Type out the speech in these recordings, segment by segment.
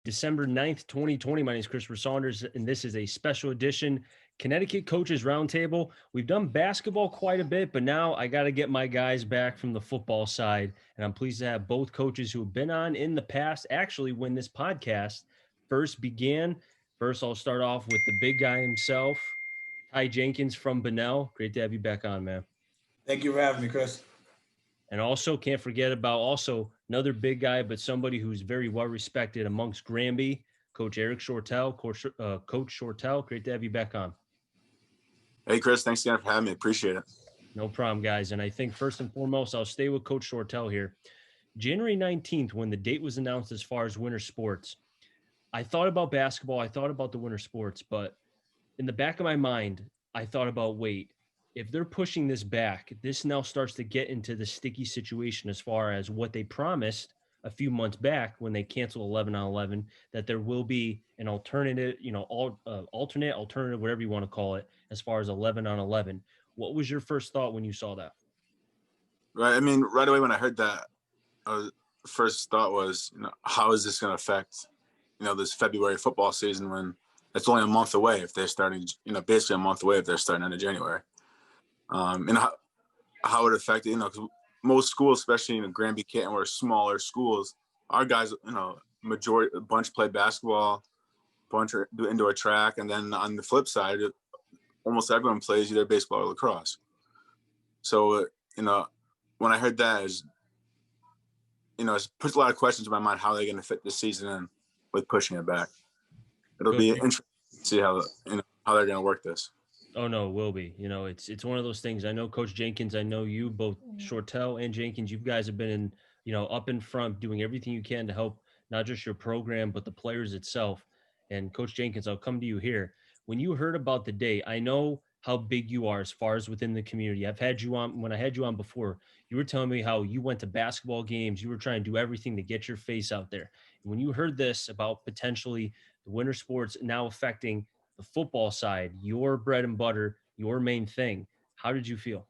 December 9th, 2020. My name is Christopher Saunders, and this is a special edition Connecticut Coaches Roundtable. We've done basketball quite a bit, but now I got to get my guys back from the football side, and I'm pleased to have both coaches who have been on in the past. Actually, when this podcast first began, first I'll start off with the big guy himself, Jenkins from Bunnell. Great to have you back on, man. Thank you for having me, Chris. And also can't forget about also another big guy, but somebody who's very well respected amongst Granby, Coach Erik Shortell. Coach Shortell, great to have you back on. Hey, Chris, thanks again for having me. Appreciate it. No problem, guys. And I think first and foremost, I'll stay with Coach Shortell here. January 19th, when the date was announced as far as winter sports, I thought about basketball. I thought about the winter sports, but in the back of my mind, I thought about, wait, if they're pushing this back, this now starts to get into the sticky situation as far as what they promised a few months back when they canceled 11 on 11, that there will be an alternative, alternative, whatever you want to call it, as far as 11 on 11. What was your first thought when you saw that? Right. I mean, right away when I heard that, first thought was, how is this going to affect, this February football season when it's only a month away if they're starting, basically a month away if they're starting end of January. And how it affected, because most schools, especially Granby, Canton, were smaller schools. Our guys, a bunch play basketball, bunch do indoor track, and then on the flip side, almost everyone plays either baseball or lacrosse. So, when I heard that, it puts a lot of questions in my mind how they're going to fit this season in with pushing it back. It'll be interesting to see how they're going to work this. Oh, no, it will be. It's one of those things. I know Coach Jenkins, I know you, both Shortell and Jenkins, you guys have been up in front doing everything you can to help not just your program, but the players itself. And Coach Jenkins, I'll come to you here. When you heard about the day, I know how big you are as far as within the community. I've had you on, when I had you on before, you were telling me how you went to basketball games. You were trying to do everything to get your face out there. And when you heard this about potentially the winter sports now affecting the football side, your bread and butter, your main thing, how did you feel?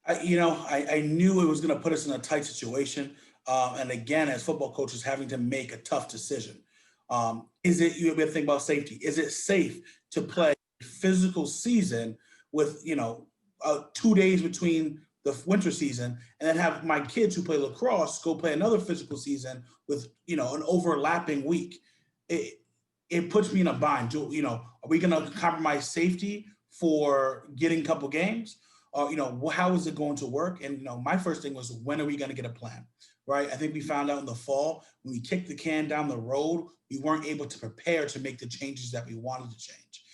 I knew it was going to put us in a tight situation. And again, as football coaches, having to make a tough decision. You have to think about safety. Is it safe to play a physical season with, 2 days between the winter season and then have my kids who play lacrosse go play another physical season with, an overlapping week? It puts me in a bind. Are we going to compromise safety for getting a couple games? How is it going to work? And, my first thing was, when are we going to get a plan, right? I think we found out in the fall, when we kicked the can down the road, we weren't able to prepare to make the changes that we wanted to change.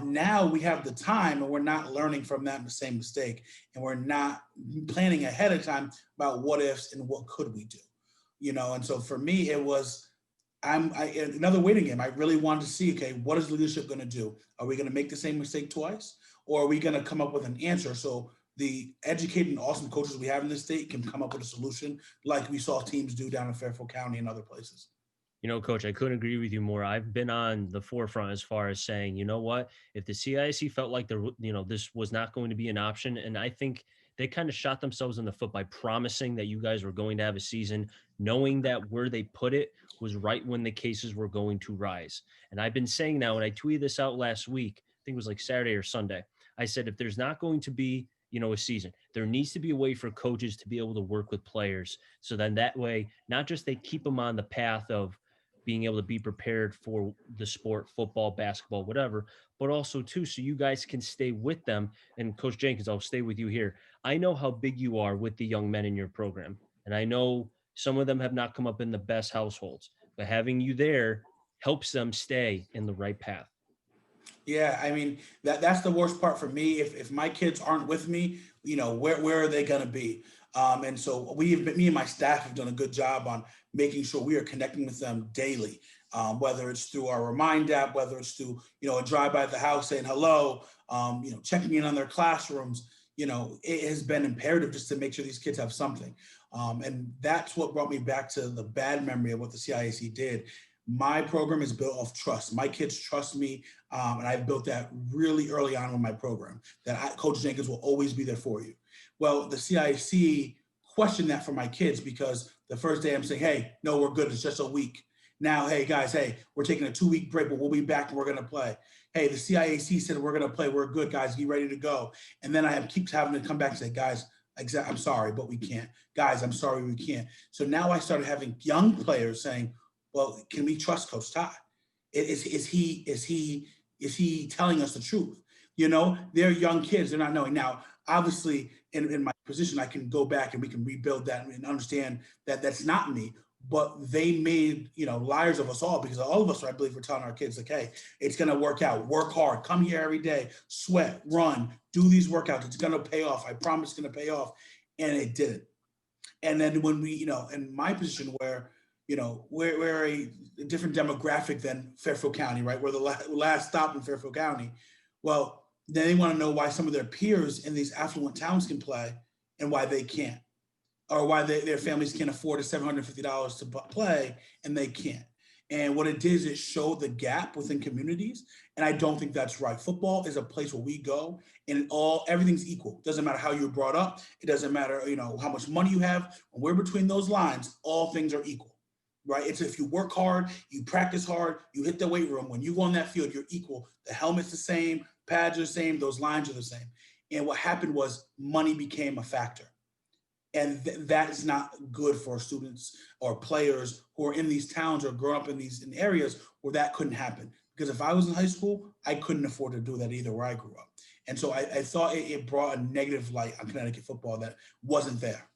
Now we have the time and we're not learning from that same mistake. And we're not planning ahead of time about what ifs and what could we do, And so for me, it was, another waiting game. I really wanted to see, okay, what is leadership going to do? Are we going to make the same mistake twice? Or are we going to come up with an answer so the educated and awesome coaches we have in this state can come up with a solution like we saw teams do down in Fairfield County and other places? Coach, I couldn't agree with you more. I've been on the forefront as far as saying, you know what, if the CIC felt like this was not going to be an option, and I think they kind of shot themselves in the foot by promising that you guys were going to have a season, knowing that where they put it was right when the cases were going to rise. And I've been saying now, and I tweeted this out last week, I think it was like Saturday or Sunday. I said, if there's not going to be, a season, there needs to be a way for coaches to be able to work with players. So then that way, not just they keep them on the path of being able to be prepared for the sport, football, basketball, whatever, but also too, so you guys can stay with them. And Coach Jenkins, I'll stay with you here. I know how big you are with the young men in your program. And I know some of them have not come up in the best households, but having you there helps them stay in the right path. Yeah, I mean, that's the worst part for me. If my kids aren't with me, where are they going to be? And so me and my staff have done a good job on making sure we are connecting with them daily, whether it's through our Remind app, whether it's through, a drive by the house saying hello, checking in on their classrooms. It has been imperative just to make sure these kids have something. And that's what brought me back to the bad memory of what the CIAC did. My program is built off trust. My kids trust me, and I've built that really early on with my program, that Coach Jenkins will always be there for you. Well, the CIC questioned that for my kids because the first day I'm saying, hey, no, we're good. It's just a week. Now, hey guys, hey, we're taking a 2-week break, but we'll be back and we're going to play. Hey, the CIAC said we're going to play. We're good, guys. Get ready to go. And then I keep having to come back and say, guys, I'm sorry, but we can't. Guys, I'm sorry, we can't. So now I started having young players saying, well, can we trust Coach Todd? Is he telling us the truth? You know, they're young kids. They're not knowing. Now, obviously, in my position, I can go back and we can rebuild that and understand that that's not me. But they made, liars of us all, because all of us, I believe, were telling our kids, like, hey, it's going to work out. Work hard. Come here every day. Sweat. Run. Do these workouts. It's going to pay off. I promise it's going to pay off. And it didn't. And then when we, in my position where, we're a different demographic than Fairfield County, right? We're the last stop in Fairfield County. Well, then they want to know why some of their peers in these affluent towns can play and why they can't, or why their families can't afford $750 to play and they can't. And what it did is it showed the gap within communities. And I don't think that's right. Football is a place where we go and everything's equal. It doesn't matter how you were brought up. It doesn't matter, how much money you have. When we're between those lines, all things are equal, right? It's if you work hard, you practice hard, you hit the weight room. When you go on that field, you're equal. The helmet's the same, pads are the same, those lines are the same. And what happened was money became a factor. And that is not good for students or players who are in these towns or grown up in areas where that couldn't happen. Because if I was in high school, I couldn't afford to do that either where I grew up. And so I thought it brought a negative light on Connecticut football that wasn't there.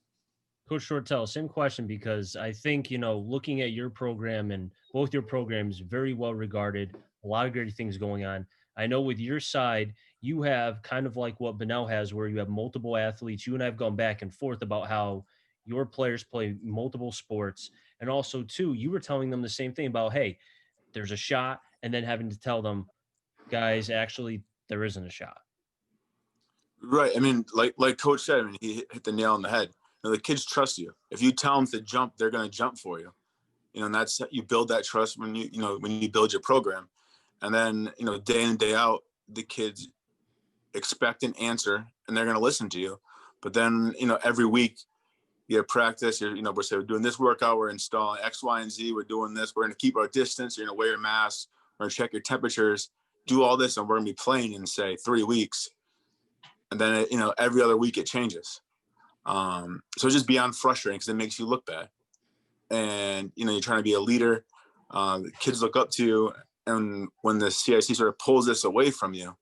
Coach Shortell, same question, because I think, looking at your program, and both your programs, very well regarded, a lot of great things going on. I know with your side, you have kind of like what Bunnell has, where you have multiple athletes. You and I have gone back and forth about how your players play multiple sports. And also, too, you were telling them the same thing about, hey, there's a shot, and then having to tell them, guys, actually, there isn't a shot. Right. I mean, like Coach said, I mean, he hit the nail on the head. The kids trust you. If you tell them to jump, they're going to jump for you. And that's, you build that trust when you build your program. And then, day in, day out, the kids expect an answer and they're going to listen to you. But then, every week you have practice, we're doing this workout, we're installing X, Y, and Z. We're doing this. We're going to keep our distance. You're going to wear your mask. We're going to check your temperatures, do all this. And we're going to be playing in, say, 3 weeks. And then, every other week it changes. So it's just beyond frustrating because it makes you look bad. And, you're trying to be a leader. The kids look up to you. And when the CIC sort of pulls this away from you,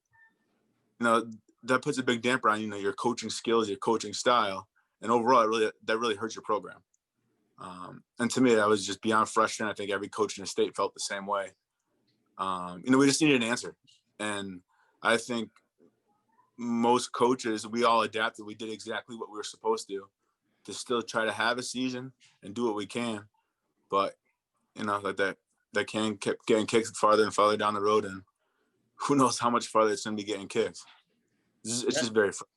that puts a big damper on, your coaching skills, your coaching style. And overall, that really hurts your program. And to me, that was just beyond frustrating. I think every coach in the state felt the same way. We just needed an answer. And I think most coaches, we all adapted. We did exactly what we were supposed to still try to have a season and do what we can. But, like that can kept getting kicked farther and farther down the road. And who knows how much farther it's going to be getting kicked. It's just very frustrating.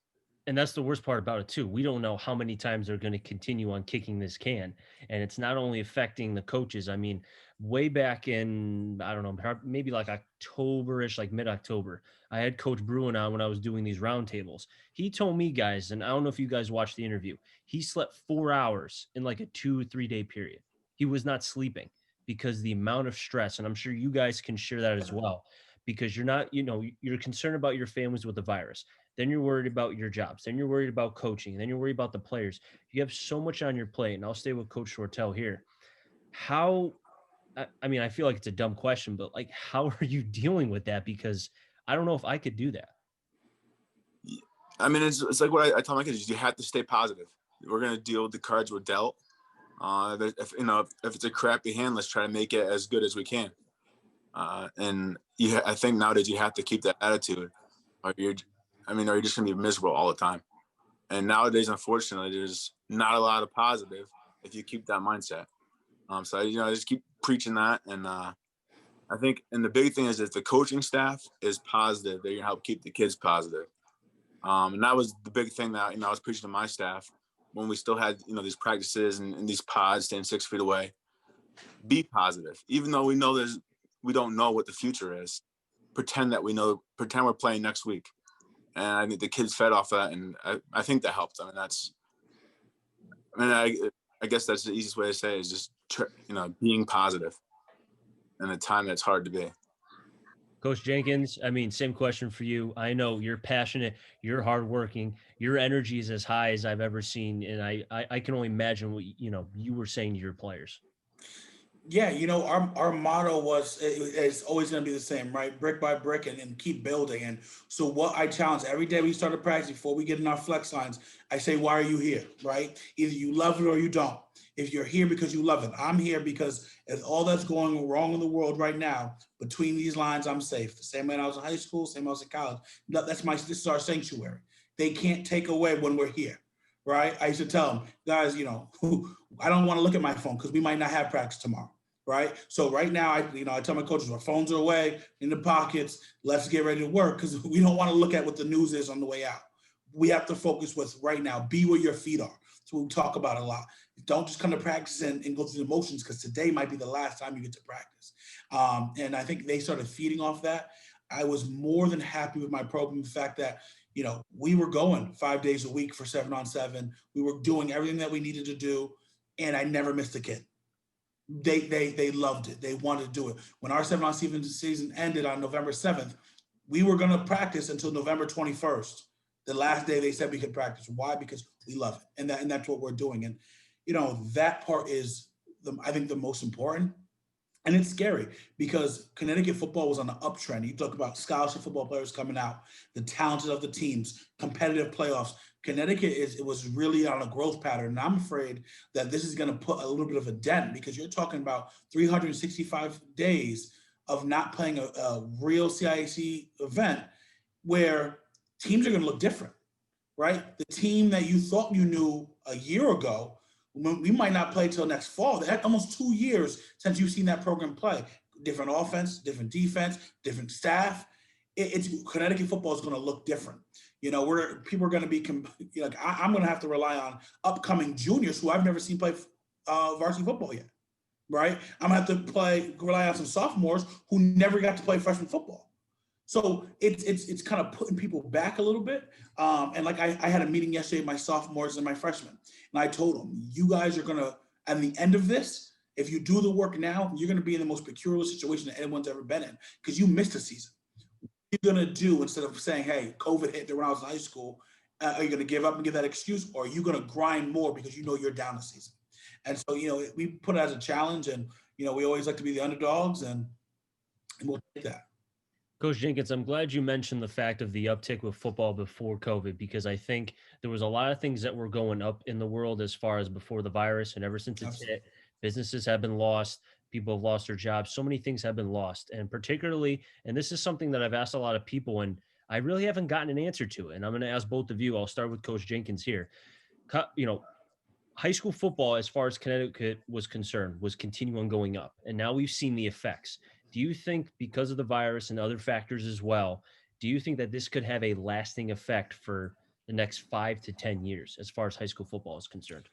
And that's the worst part about it too. We don't know how many times they're going to continue on kicking this can. And it's not only affecting the coaches. I mean, way back in, I don't know, maybe like October-ish, like mid-October, I had Coach Bruin on when I was doing these roundtables. He told me, guys, and I don't know if you guys watched the interview, he slept 4 hours in like a 2-3 day period. He was not sleeping because the amount of stress, and I'm sure you guys can share that as well, because you're not, you're concerned about your families with the virus. Then you're worried about your jobs. Then you're worried about coaching. And then you're worried about the players. You have so much on your plate. And I'll stay with Coach Shortell here. I feel like it's a dumb question, but like, how are you dealing with that? Because I don't know if I could do that. I mean, it's like what I tell my kids, you have to stay positive. We're going to deal with the cards we're dealt. If it's a crappy hand, let's try to make it as good as we can. And I think nowadays you have to keep that attitude, or you're just going to be miserable all the time. And nowadays, unfortunately, there's not a lot of positive if you keep that mindset. So I just keep preaching that. And I think, and the big thing is that the coaching staff is positive. They're going to help keep the kids positive. And that was the big thing that, I was preaching to my staff when we still had, these practices and these pods staying 6 feet away. Be positive. Even though we don't know what the future is, pretend we're playing next week. And I think the kids fed off that, and I think that helped. I guess that's the easiest way to say it, is just, being positive. in a time that's hard to be. Coach Jenkins, I mean, same question for you. I know you're passionate, you're hardworking, your energy is as high as I've ever seen, and I can only imagine what you were saying to your players. Yeah, our motto it's always going to be the same, right? Brick by brick, and keep building. And so, what I challenge every day we start a practice, before we get in our flex lines, I say, why are you here, right? Either you love it or you don't. If you're here because you love it, I'm here because as all that's going wrong in the world right now, between these lines, I'm safe. The same way I was in high school, same way I was in college. This is our sanctuary. They can't take away when we're here, right? I used to tell them, guys, I don't want to look at my phone because we might not have practice tomorrow, right? So right now, I tell my coaches, our phones are away in the pockets. Let's get ready to work because we don't want to look at what the news is on the way out. We have to focus with right now. Be where your feet are. That's what we talk about a lot. Don't just come to practice and go through the motions, because today might be the last time you get to practice. And I think they started feeding off that. I was more than happy with my program. The fact that we were going 5 days a week for 7-on-7. We were doing everything that we needed to do, and I never missed a kid. They loved it. They wanted to do it. When our 7-on-7 season ended on November 7th, we were going to practice until November 21st. The last day they said we could practice. Why? Because we love it, and that's what we're doing. And that part is I think the most important. And it's scary because Connecticut football was on the uptrend. You talk about scholarship football players coming out, the talented of the teams, competitive playoffs. Connecticut it was really on a growth pattern. And I'm afraid that this is going to put a little bit of a dent, because you're talking about 365 days of not playing a real CIAC event where teams are going to look different, right? The team that you thought you knew a year ago, we might not play till next fall. That's almost 2 years since you've seen that program play. Different offense, different defense, different staff. It's Connecticut football is going to look different. People are going to be I'm going to have to rely on upcoming juniors who I've never seen play varsity football yet, right? I'm going to have to rely on some sophomores who never got to play freshman football. So it's kind of putting people back a little bit. And like I had a meeting yesterday with my sophomores and my freshmen, and I told them, you guys are going to, at the end of this, if you do the work now, you're going to be in the most peculiar situation that anyone's ever been in, because you missed a season. What are you going to do instead of saying, hey, COVID hit when I was in high school? Are you going to give up and give that excuse, or are you going to grind more because you're down a season? And so, we put it as a challenge, and, we always like to be the underdogs, and we'll take that. Coach Jenkins, I'm glad you mentioned the fact of the uptick with football before COVID, because I think there was a lot of things that were going up in the world as far as before the virus, and ever since it's hit, businesses have been lost, people have lost their jobs, so many things have been lost. And particularly, and this is something that I've asked a lot of people, and I really haven't gotten an answer to it. And I'm going to ask both of you. I'll start with Coach Jenkins here. High school football, as far as Connecticut was concerned, was continuing going up, and now we've seen the effects. Do you think, because of the virus and other factors as well, do you think that this could have a lasting effect for the next 5 to 10 years as far as high school football is concerned?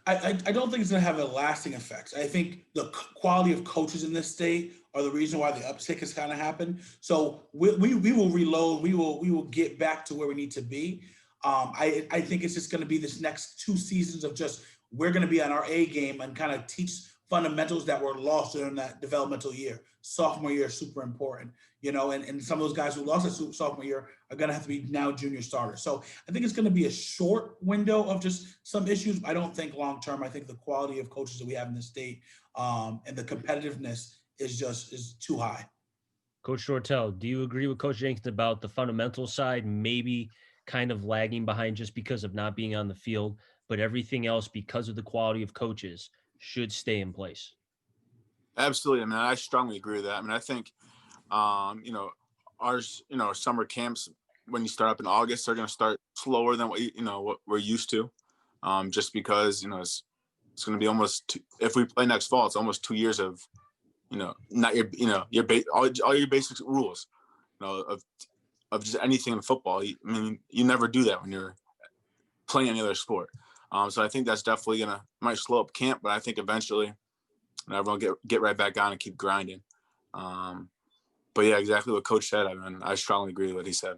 I don't think it's going to have a lasting effect. I think the quality of coaches in this state are the reason why the uptick has kind of happened. So we will reload. We will get back to where we need to be. I think it's just going to be this next 2 seasons of just, we're going to be on our A game and kind of teach fundamentals that were lost during that developmental year. Sophomore year is super important, and some of those guys who lost their sophomore year are going to have to be now junior starters. So I think it's going to be a short window of just some issues. I don't think long-term. I think the quality of coaches that we have in the state and the competitiveness is too high. Coach Shortell, do you agree with Coach Jenkins about the fundamental side maybe kind of lagging behind just because of not being on the field, but everything else, because of the quality of coaches, should stay in place? Absolutely. I mean, I strongly agree with that. I mean, I think, our summer camps, when you start up in August, are going to start slower than what we're used to, just because, it's going to be almost, if we play next fall, it's almost 2 years of, not all your basic rules, of just anything in football. I mean, you never do that when you're playing any other sport. So I think that's definitely might slow up camp, but I think eventually everyone get right back on and keep grinding. But yeah, exactly what Coach said. I mean, I strongly agree with what he said.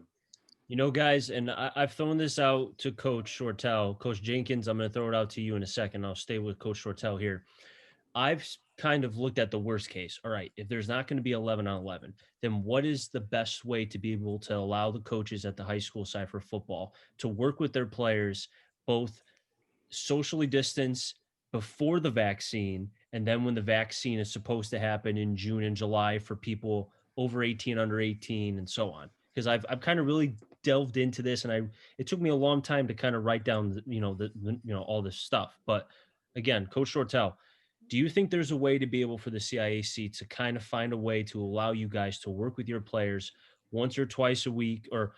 Guys, and I've thrown this out to Coach Shortell. Coach Jenkins, I'm going to throw it out to you in a second. I'll stay with Coach Shortell here. I've kind of looked at the worst case. All right, if there's not going to be 11 on 11, then what is the best way to be able to allow the coaches at the high school side for football to work with their players, both socially distance before the vaccine, and then when the vaccine is supposed to happen in June and July for people over 18, under 18, and so on? Because I've kind of really delved into this, and it took me a long time to kind of write down all this stuff. But again, Coach Shortell, do you think there's a way to be able for the CIAC to kind of find a way to allow you guys to work with your players once or twice a week, or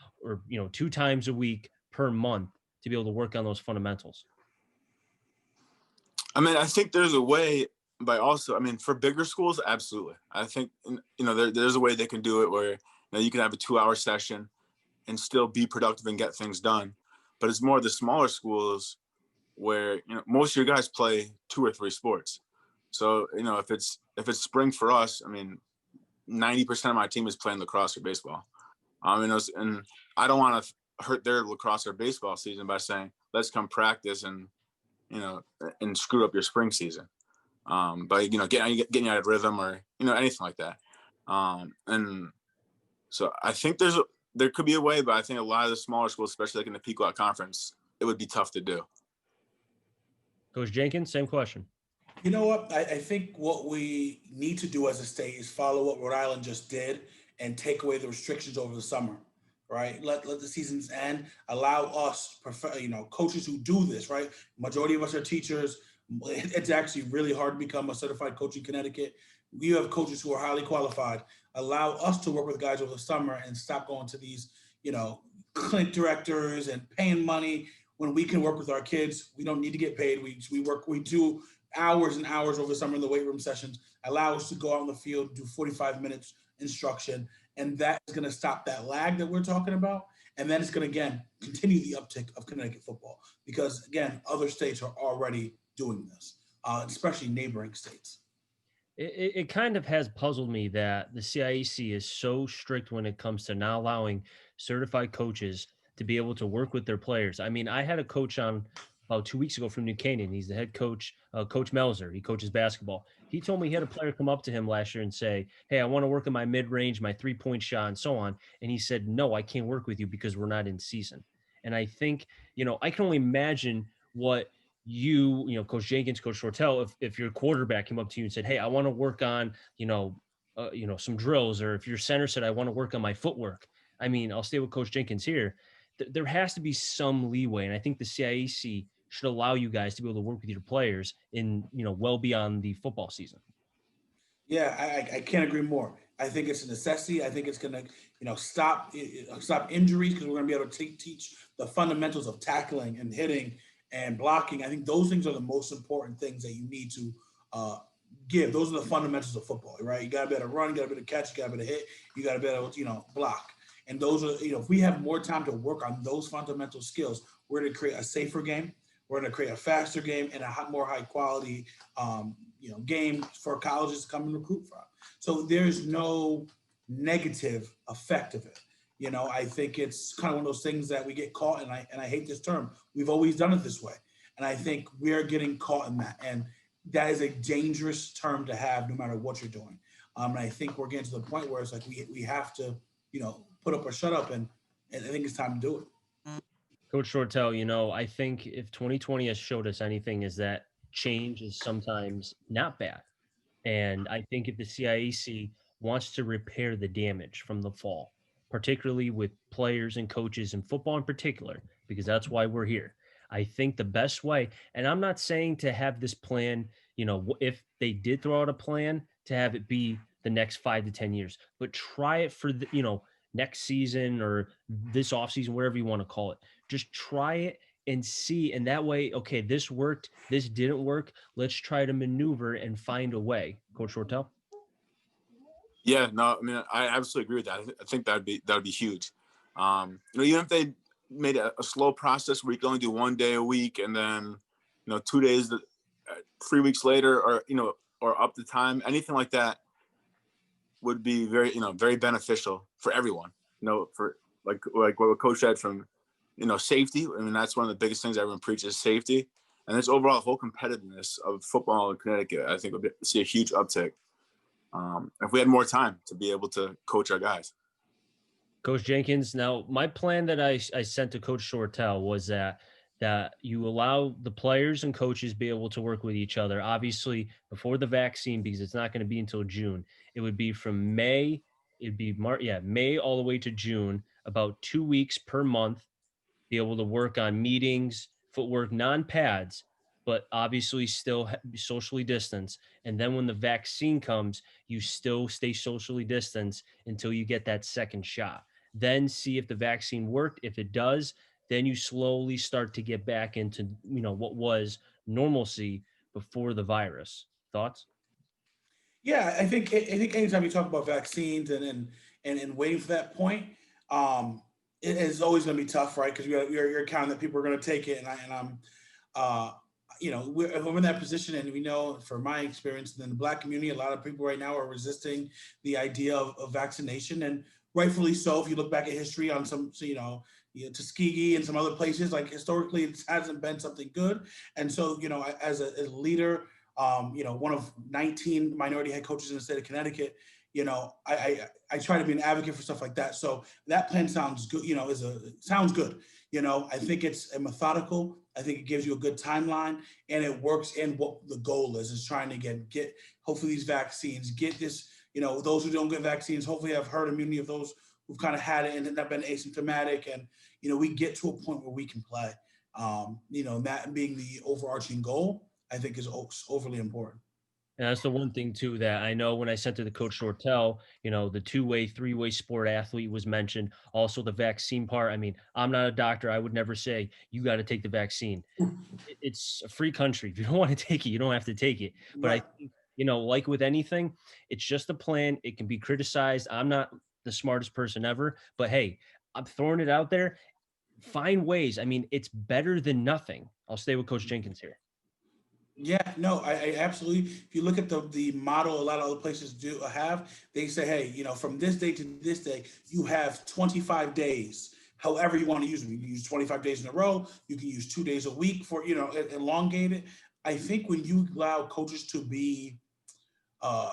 2 times a week per month, to be able to work on those fundamentals? I mean, I think there's a way, but also, I mean, for bigger schools, absolutely. I think, there's a way they can do it where, you can have a 2-hour session and still be productive and get things done. But it's more the smaller schools where, most of your guys play 2 or 3 sports. So, if it's spring for us, I mean, 90% of my team is playing lacrosse or baseball. And I don't want to hurt their lacrosse or baseball season by saying, let's come practice and screw up your spring season, by getting out of rhythm or anything like that. And so I think there could be a way, but I think a lot of the smaller schools, especially like in the Pequot Conference, it would be tough to do. Coach Jenkins, same question. You know what? I think what we need to do as a state is follow what Rhode Island just did and take away the restrictions over the summer, right? Let the seasons end. Allow us, coaches who do this, right? Majority of us are teachers. It's actually really hard to become a certified coach in Connecticut. You have coaches who are highly qualified. Allow us to work with guys over the summer and stop going to these, clinic directors and paying money when we can work with our kids. We don't need to get paid. We do hours and hours over the summer in the weight room sessions. Allow us to go out in the field, do 45 minutes instruction, and that is going to stop that lag that we're talking about. And then it's going to, again, continue the uptick of Connecticut football because, again, other states are already doing this, especially neighboring states. It kind of has puzzled me that the CIAC is so strict when it comes to not allowing certified coaches to be able to work with their players. I mean, I had a coach on about 2 weeks ago from New Canaan. He's the head coach, Coach Melzer. He coaches basketball. He told me he had a player come up to him last year and say, "Hey, I want to work on my mid-range, my three-point shot, and so on." And he said, "No, I can't work with you because we're not in season." And I think, I can only imagine what Coach Jenkins, Coach Shortell, if your quarterback came up to you and said, "Hey, I want to work on, some drills," or if your center said, "I want to work on my footwork." I mean, I'll stay with Coach Jenkins here. There has to be some leeway, and I think the CIAC should allow you guys to be able to work with your players in, well beyond the football season. Yeah, I can't agree more. I think it's a necessity. I think it's going to, stop injuries because we're going to be able to teach the fundamentals of tackling and hitting and blocking. I think those things are the most important things that you need to give. Those are the fundamentals of football, right? You got to be able to run, you got to be able to catch, you got to be able to hit, you got to be able to, block. And those are, if we have more time to work on those fundamental skills, we're going to create a safer game. We're going to create a faster game and a more high quality, game for colleges to come and recruit from. So there's no negative effect of it. I think it's kind of one of those things that we get caught, and I hate this term. We've always done it this way. And I think we're getting caught in that. And that is a dangerous term to have no matter what you're doing. And I think we're getting to the point where it's like we have to, put up or shut up, and I think it's time to do it. Coach Shortell, I think if 2020 has showed us anything is that change is sometimes not bad. And I think if the CIAC wants to repair the damage from the fall, particularly with players and coaches in football in particular, because that's why we're here, I think the best way, and I'm not saying to have this plan, if they did throw out a plan, to have it be the next 5 to 10 years, but try it for the, next season or this offseason, whatever you want to call it. Just try it and see. And that way, okay, this worked, this didn't work. Let's try to maneuver and find a way. Coach Shortell? Yeah, no, I mean, I absolutely agree with that. I think that would be huge. Even if they made a slow process where you can only do 1 day a week and then, 2 days, 3 weeks later, or up the time, anything like that would be very, very beneficial for everyone. For like what Coach said, from, safety. I mean, that's one of the biggest things everyone preaches, safety. and this overall whole competitiveness of football in Connecticut, I think we'll see a huge uptick if we had more time to be able to coach our guys. Coach Jenkins, now my plan that I sent to Coach Shortell was that you allow the players and coaches be able to work with each other. Obviously, before the vaccine, because it's not going to be until June. It would be from May. It'd be May all the way to June, about 2 weeks per month. Be able to work on meetings, footwork, non-pads, but obviously still socially distanced. And then when the vaccine comes, you still stay socially distanced until you get that second shot. Then see if the vaccine worked. If it does, then you slowly start to get back into, what was normalcy before the virus. Thoughts? Yeah, I think anytime you talk about vaccines and waiting for that point, it is always going to be tough, right? Because you're counting that people are going to take it, and I'm, uh, we're in that position, and we know from my experience in the Black community, a lot of people right now are resisting the idea of vaccination, and rightfully so. If you look back at history on some, Tuskegee and some other places, like historically, it hasn't been something good, and so as a leader, one of 19 minority head coaches in the state of Connecticut, I try to be an advocate for stuff like that. So that plan sounds good, sounds good. I think it's a methodical. I think it gives you a good timeline, and it works in what the goal is trying to get hopefully these vaccines, get this, those who don't get vaccines, hopefully have herd immunity of those who've kind of had it and not been asymptomatic. And, we get to a point where we can play, that being the overarching goal, I think is overly important. And that's the one thing too that I know when I sent to the Coach Shortell, the two-way, three-way sport athlete was mentioned. Also the vaccine part. I mean, I'm not a doctor. I would never say you got to take the vaccine. It's a free country. If you don't want to take it, you don't have to take it. But I Right. think, like with anything, it's just a plan. It can be criticized. I'm not the smartest person ever, but hey, I'm throwing it out there. Find ways. I mean, it's better than nothing. I'll stay with Coach Jenkins here. Yeah, no, I absolutely. If you look at the model, a lot of other places do have. They say, hey, from this day to this day, you have 25 days. However you want to use them, you can use 25 days in a row. You can use 2 days a week for elongate it. I think when you allow coaches to be uh,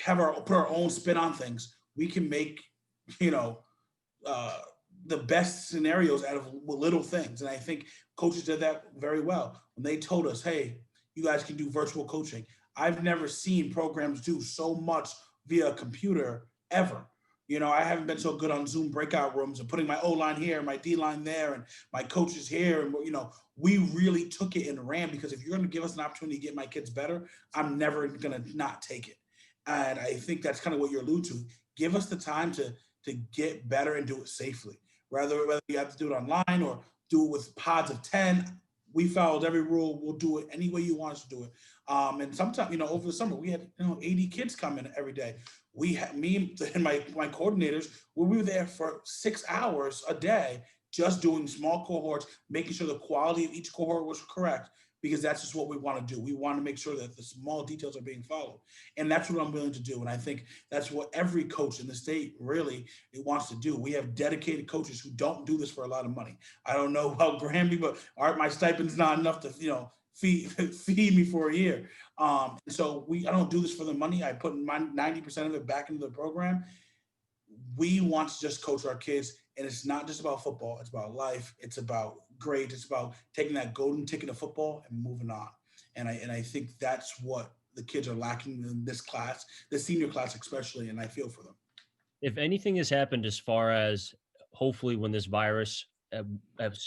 put our own spin on things, we can make you know uh, the best scenarios out of little things. And I think coaches did that very well when they told us, hey, you guys can do virtual coaching. I've never seen programs do so much via computer ever. I haven't been so good on Zoom breakout rooms and putting my O line here, my D line there, and my coaches here. And, we really took it and ran because if you're going to give us an opportunity to get my kids better, I'm never going to not take it. And I think that's kind of what you're alluding to. Give us the time to get better and do it safely. Whether you have to do it online or do it with pods of 10, we followed every rule. We'll do it any way you want us to do it. And sometimes, over the summer, we had 80 kids come in every day. We had me and my coordinators, we were there for 6 hours a day, just doing small cohorts, making sure the quality of each cohort was correct, because that's just what we want to do. We want to make sure that the small details are being followed. And that's what I'm willing to do. And I think that's what every coach in the state really wants to do. We have dedicated coaches who don't do this for a lot of money. I don't know about Granby, but my stipend's not enough to, feed me for a year. So I don't do this for the money. I put my 90% of it back into the program. We want to just coach our kids, and it's not just about football. It's about life. It's about grades. It's about taking that golden ticket of football and moving on. And I think that's what the kids are lacking in this class, the senior class especially, and I feel for them. If anything has happened as far as hopefully when this virus,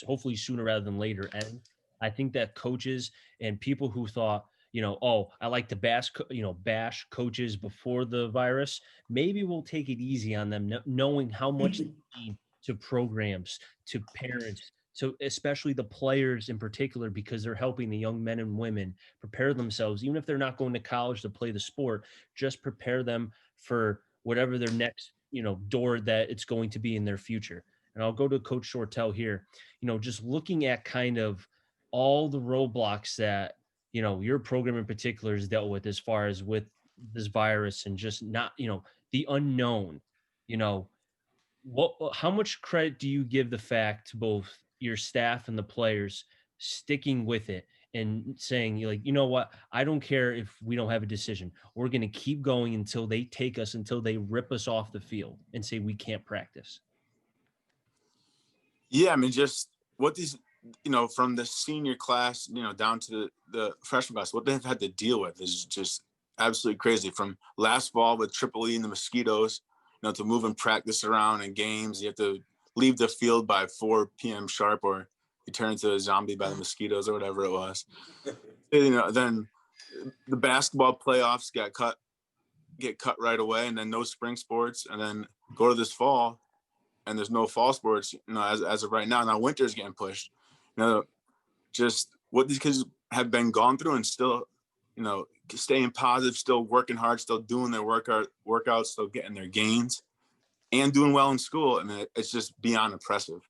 hopefully sooner rather than later ends, I think that coaches and people who thought, oh, I like to bash coaches before the virus, maybe we'll take it easy on them, knowing how much they mean to programs, to parents, to especially the players in particular, because they're helping the young men and women prepare themselves, even if they're not going to college to play the sport, just prepare them for whatever their next door that it's going to be in their future. And I'll go to Coach Shortell here, just looking at kind of all the roadblocks that, your program in particular has dealt with as far as with this virus and just not, the unknown, you know, how much credit do you give the fact to both your staff and the players sticking with it and saying, like, you know what, I don't care if we don't have a decision. We're going to keep going until they take us, until they rip us off the field and say we can't practice? Yeah, I mean, just what these, from the senior class, down to the freshman class, what they've had to deal with is just absolutely crazy. From last fall with Triple E and the mosquitoes, to moving practice around in games, you have to leave the field by 4 p.m. sharp, or you turn into a zombie by the mosquitoes or whatever it was. Then the basketball playoffs get cut right away, and then no spring sports, and then go to this fall, and there's no fall sports, as of right now. Now winter's getting pushed. Just what these kids have been gone through, and still, staying positive, still working hard, still doing their workouts, still getting their gains, and doing well in school. I mean, it's just beyond impressive.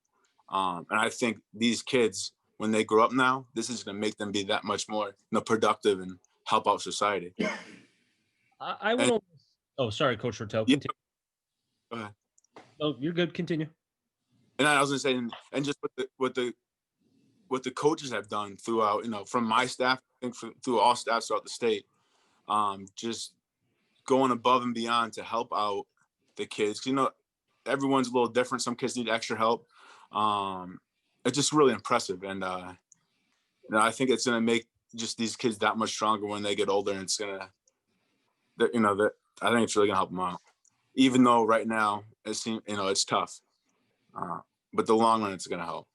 And I think these kids, when they grow up now, this is going to make them be that much more, productive and help out society. I would. Oh, sorry, Coach Shortell. Yeah, continue. go ahead. Oh, you're good. Continue. And I was going to say, and just what the coaches have done throughout, from my staff, I think through all staffs throughout the state, just going above and beyond to help out the kids. Everyone's a little different. Some kids need extra help. It's just really impressive. And, I think it's going to make just these kids that much stronger when they get older. And it's going to, I think it's really going to help them out. Even though right now it seems, it's tough. But the long run, it's going to help.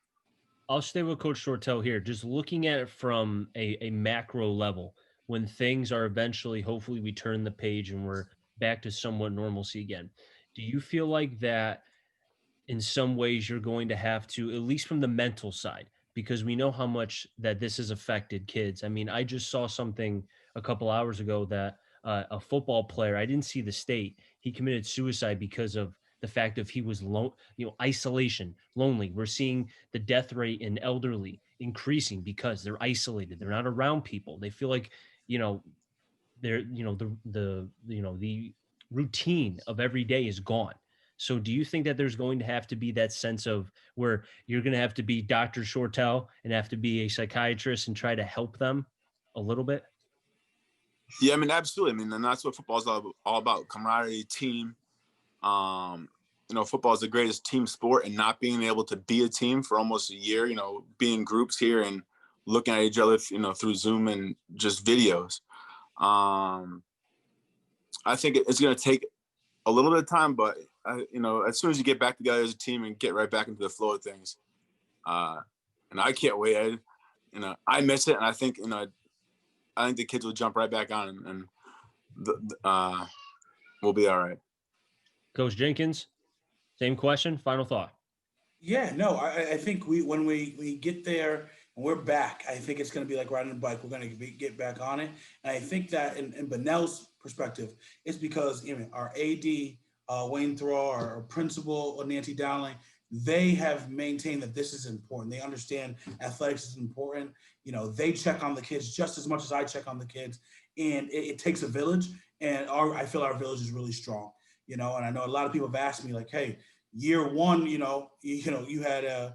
I'll stay with Coach Shortell here. Just looking at it from a macro level, when things are eventually, hopefully we turn the page and we're back to somewhat normalcy again. Do you feel like that in some ways you're going to have to, at least from the mental side, because we know how much that this has affected kids? I mean, I just saw something a couple hours ago that a football player, I didn't see the state, he committed suicide because of the fact of he was isolation, lonely. We're seeing the death rate in elderly increasing because they're isolated. They're not around people. They feel like, they're, the routine of every day is gone. So do you think that there's going to have to be that sense of where you're going to have to be Dr. Shortell and have to be a psychiatrist and try to help them a little bit? Yeah, I mean, absolutely. I mean, and that's what football is all about: camaraderie, team. Football is the greatest team sport, and not being able to be a team for almost a year, being groups here and looking at each other, through Zoom and just videos. I think it's going to take a little bit of time, but as soon as you get back together as a team and get right back into the flow of things, and I can't wait. I miss it, and I think the kids will jump right back on, and we'll be all right. Coach Jenkins, same question. Final thought. Yeah, no, I think when we get there and we're back, I think it's going to be like riding a bike. We're going to get back on it. And I think that in Bunnell's perspective, it's because our AD, Wayne Throw, our principal, Nancy Dowling, they have maintained that this is important. They understand athletics is important. They check on the kids just as much as I check on the kids. And it takes a village. And I feel our village is really strong. And I know a lot of people have asked me, like, hey, year one, you had a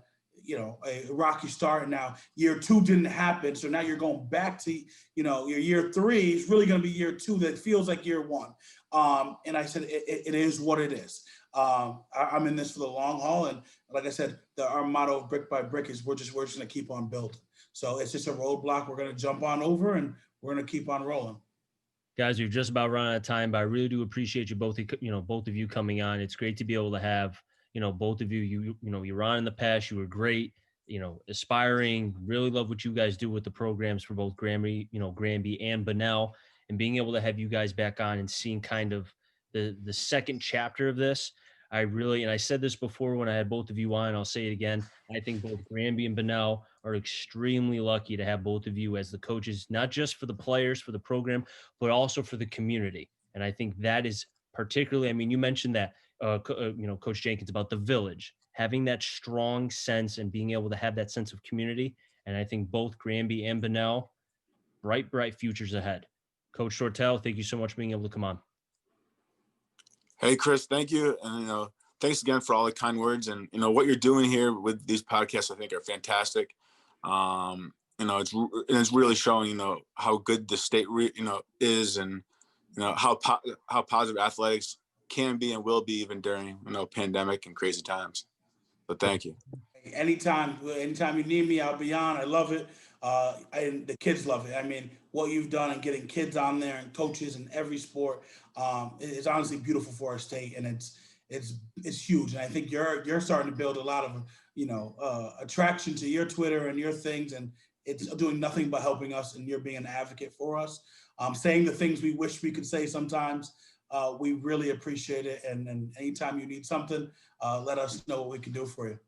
rocky start, and now year two didn't happen. So now you're going back to, your year three. It's really going to be year two that feels like year one. And I said, it is what it is. I'm in this for the long haul. And like I said, our motto of brick by brick is we're just going to keep on building. So it's just a roadblock we're going to jump on over, and we're going to keep on rolling. Guys, we've just about run out of time, but I really do appreciate you both, both of you coming on. It's great to be able to have, both of you, you were on in the past, you were great, aspiring, really love what you guys do with the programs for both Granby and Bunnell, and being able to have you guys back on and seeing kind of the second chapter of this. And I said this before when I had both of you on, I'll say it again. I think both Granby and Bunnell are extremely lucky to have both of you as the coaches, not just for the players, for the program, but also for the community. And I think that is particularly, you mentioned that, Coach Jenkins, about the village, having that strong sense and being able to have that sense of community. And I think both Granby and Bunnell, bright futures ahead. Coach Shortell, thank you so much for being able to come on. Hey, Chris, thank you. And, thanks again for all the kind words, and, what you're doing here with these podcasts, I think are fantastic. it's really showing, how good the state, is, and, how positive athletics can be and will be even during, pandemic and crazy times. But thank you. Anytime you need me, I'll be on. I love it. And the kids love it. I mean, what you've done and getting kids on there and coaches in every sport is honestly beautiful for our state, and it's huge. And I think you're starting to build a lot of attraction to your Twitter and your things, and it's doing nothing but helping us. And you're being an advocate for us, saying the things we wish we could say sometimes. We really appreciate it. And anytime you need something, let us know what we can do for you.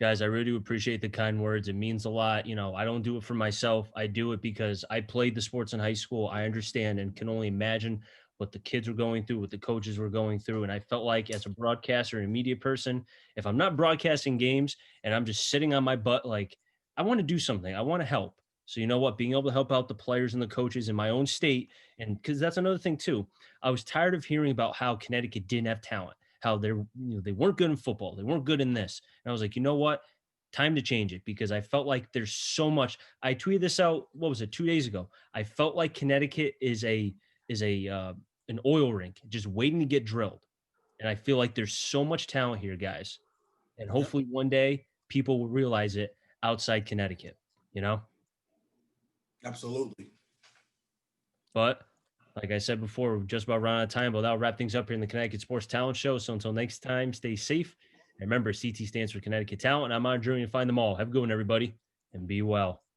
Guys, I really do appreciate the kind words. It means a lot. I don't do it for myself. I do it because I played the sports in high school. I understand and can only imagine what the kids were going through, what the coaches were going through. And I felt like as a broadcaster and a media person, if I'm not broadcasting games and I'm just sitting on my butt, like I want to do something. I want to help. So you know what? Being able to help out the players and the coaches in my own state, and because that's another thing too. I was tired of hearing about how Connecticut didn't have talent, how they weren't good in football, they weren't good in this. And I was like, you know what? Time to change it, because I felt like there's so much. I tweeted this out, what was it, 2 days ago? I felt like Connecticut is an oil rink just waiting to get drilled. And I feel like there's so much talent here, guys. And Yep, hopefully one day people will realize it outside Connecticut, you know? absolutely. But like I said before, we're just about running out of time, but that'll wrap things up here in the Connecticut Sports Talent Show. So until next time, stay safe. And remember, CT stands for Connecticut Talent. And I'm on a journey to find them all. Have a good one, everybody, and be well.